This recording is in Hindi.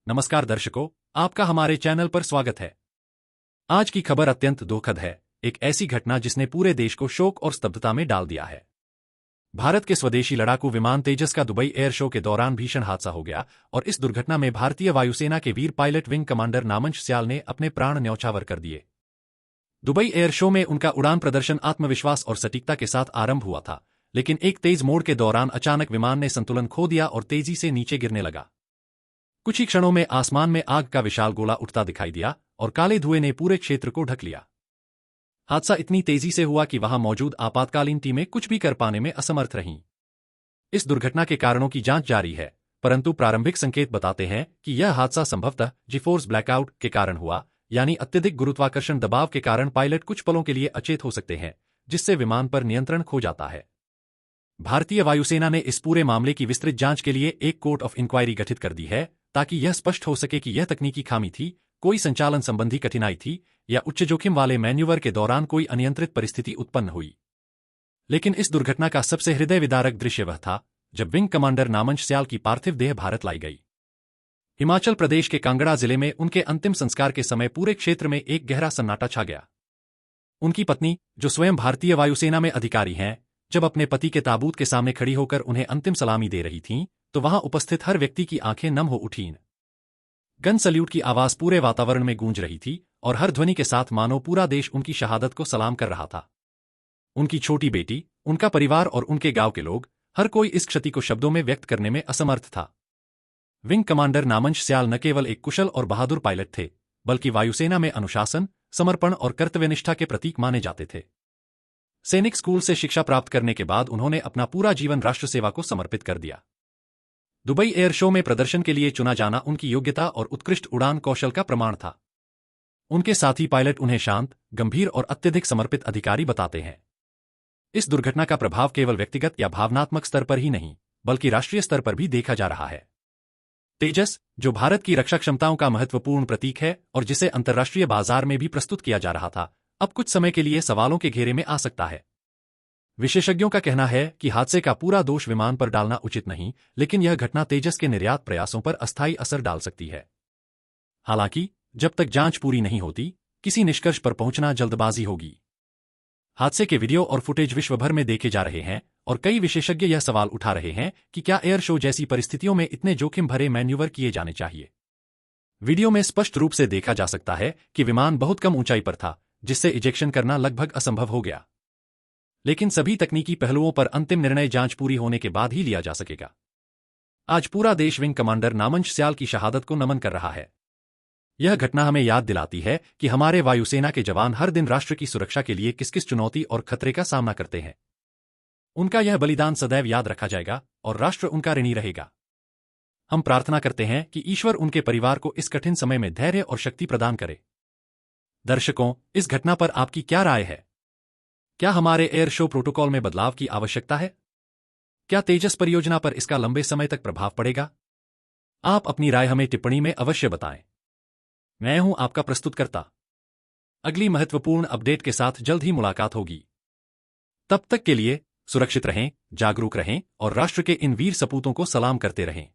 नमस्कार दर्शकों, आपका हमारे चैनल पर स्वागत है। आज की खबर अत्यंत दुखद है। एक ऐसी घटना जिसने पूरे देश को शोक और स्तब्धता में डाल दिया है। भारत के स्वदेशी लड़ाकू विमान तेजस का दुबई एयर शो के दौरान भीषण हादसा हो गया और इस दुर्घटना में भारतीय वायुसेना के वीर पायलट विंग कमांडर नामंश स्याल ने अपने प्राण न्यौछावर कर दिए। दुबई एयर शो में उनका उड़ान प्रदर्शन आत्मविश्वास और सटीकता के साथ आरंभ हुआ था, लेकिन एक तेज मोड़ के दौरान अचानक विमान ने संतुलन खो दिया और तेजी से नीचे गिरने लगा। कुछ ही क्षणों में आसमान में आग का विशाल गोला उठता दिखाई दिया और काले धुएं ने पूरे क्षेत्र को ढक लिया। हादसा इतनी तेजी से हुआ कि वहां मौजूद आपातकालीन टीमें कुछ भी कर पाने में असमर्थ रहीं। इस दुर्घटना के कारणों की जांच जारी है, परंतु प्रारंभिक संकेत बताते हैं कि यह हादसा संभवतः जीफोर्स ब्लैकआउट के कारण हुआ, यानी अत्यधिक गुरुत्वाकर्षण दबाव के कारण पायलट कुछ पलों के लिए अचेत हो सकते हैं, जिससे विमान पर नियंत्रण खो जाता है। भारतीय वायुसेना ने इस पूरे मामले की विस्तृत जांच के लिए एक कोर्ट ऑफ इंक्वायरी गठित कर दी है, ताकि यह स्पष्ट हो सके कि यह तकनीकी खामी थी, कोई संचालन संबंधी कठिनाई थी, या उच्च जोखिम वाले मैन्यूवर के दौरान कोई अनियंत्रित परिस्थिति उत्पन्न हुई। लेकिन इस दुर्घटना का सबसे हृदय विदारक दृश्य वह था जब विंग कमांडर नामंश स्याल की पार्थिव देह भारत लाई गई। हिमाचल प्रदेश के कांगड़ा जिले में उनके अंतिम संस्कार के समय पूरे क्षेत्र में एक गहरा सन्नाटा छा गया। उनकी पत्नी, जो स्वयं भारतीय वायुसेना में अधिकारी हैं, जब अपने पति के ताबूत के सामने खड़ी होकर उन्हें अंतिम सलामी दे रही थीं, तो वहां उपस्थित हर व्यक्ति की आंखें नम हो उठीं। गन सल्यूट की आवाज पूरे वातावरण में गूंज रही थी और हर ध्वनि के साथ मानो पूरा देश उनकी शहादत को सलाम कर रहा था। उनकी छोटी बेटी, उनका परिवार और उनके गांव के लोग, हर कोई इस क्षति को शब्दों में व्यक्त करने में असमर्थ था। विंग कमांडर नामंश स्याल न केवल एक कुशल और बहादुर पायलट थे, बल्कि वायुसेना में अनुशासन, समर्पण और कर्तव्यनिष्ठा के प्रतीक माने जाते थे। सैनिक स्कूल से शिक्षा प्राप्त करने के बाद उन्होंने अपना पूरा जीवन राष्ट्र सेवा को समर्पित कर दिया। दुबई एयर शो में प्रदर्शन के लिए चुना जाना उनकी योग्यता और उत्कृष्ट उड़ान कौशल का प्रमाण था। उनके साथी पायलट उन्हें शांत, गंभीर और अत्यधिक समर्पित अधिकारी बताते हैं। इस दुर्घटना का प्रभाव केवल व्यक्तिगत या भावनात्मक स्तर पर ही नहीं, बल्कि राष्ट्रीय स्तर पर भी देखा जा रहा है। तेजस, जो भारत की रक्षा क्षमताओं का महत्वपूर्ण प्रतीक है और जिसे अंतर्राष्ट्रीय बाजार में भी प्रस्तुत किया जा रहा था, अब कुछ समय के लिए सवालों के घेरे में आ सकता है। विशेषज्ञों का कहना है कि हादसे का पूरा दोष विमान पर डालना उचित नहीं, लेकिन यह घटना तेजस के निर्यात प्रयासों पर अस्थायी असर डाल सकती है। हालांकि जब तक जांच पूरी नहीं होती, किसी निष्कर्ष पर पहुंचना जल्दबाजी होगी। हादसे के वीडियो और फुटेज विश्व भर में देखे जा रहे हैं और कई विशेषज्ञ यह सवाल उठा रहे हैं कि क्या एयर शो जैसी परिस्थितियों में इतने जोखिम भरे मैन्यूवर किए जाने चाहिए। वीडियो में स्पष्ट रूप से देखा जा सकता है कि विमान बहुत कम ऊंचाई पर था, जिससे इजेक्शन करना लगभग असंभव हो गया। लेकिन सभी तकनीकी पहलुओं पर अंतिम निर्णय जांच पूरी होने के बाद ही लिया जा सकेगा। आज पूरा देश विंग कमांडर नामंश स्याल की शहादत को नमन कर रहा है। यह घटना हमें याद दिलाती है कि हमारे वायुसेना के जवान हर दिन राष्ट्र की सुरक्षा के लिए किस किस चुनौती और खतरे का सामना करते हैं। उनका यह बलिदान सदैव याद रखा जाएगा और राष्ट्र उनका ऋणी रहेगा। हम प्रार्थना करते हैं कि ईश्वर उनके परिवार को इस कठिन समय में धैर्य और शक्ति प्रदान करे। दर्शकों, इस घटना पर आपकी क्या राय है? क्या हमारे एयर शो प्रोटोकॉल में बदलाव की आवश्यकता है? क्या तेजस परियोजना पर इसका लंबे समय तक प्रभाव पड़ेगा? आप अपनी राय हमें टिप्पणी में अवश्य बताएं। मैं हूं आपका प्रस्तुतकर्ता। अगली महत्वपूर्ण अपडेट के साथ जल्द ही मुलाकात होगी। तब तक के लिए सुरक्षित रहें, जागरूक रहें और राष्ट्र के इन वीर सपूतों को सलाम करते रहें।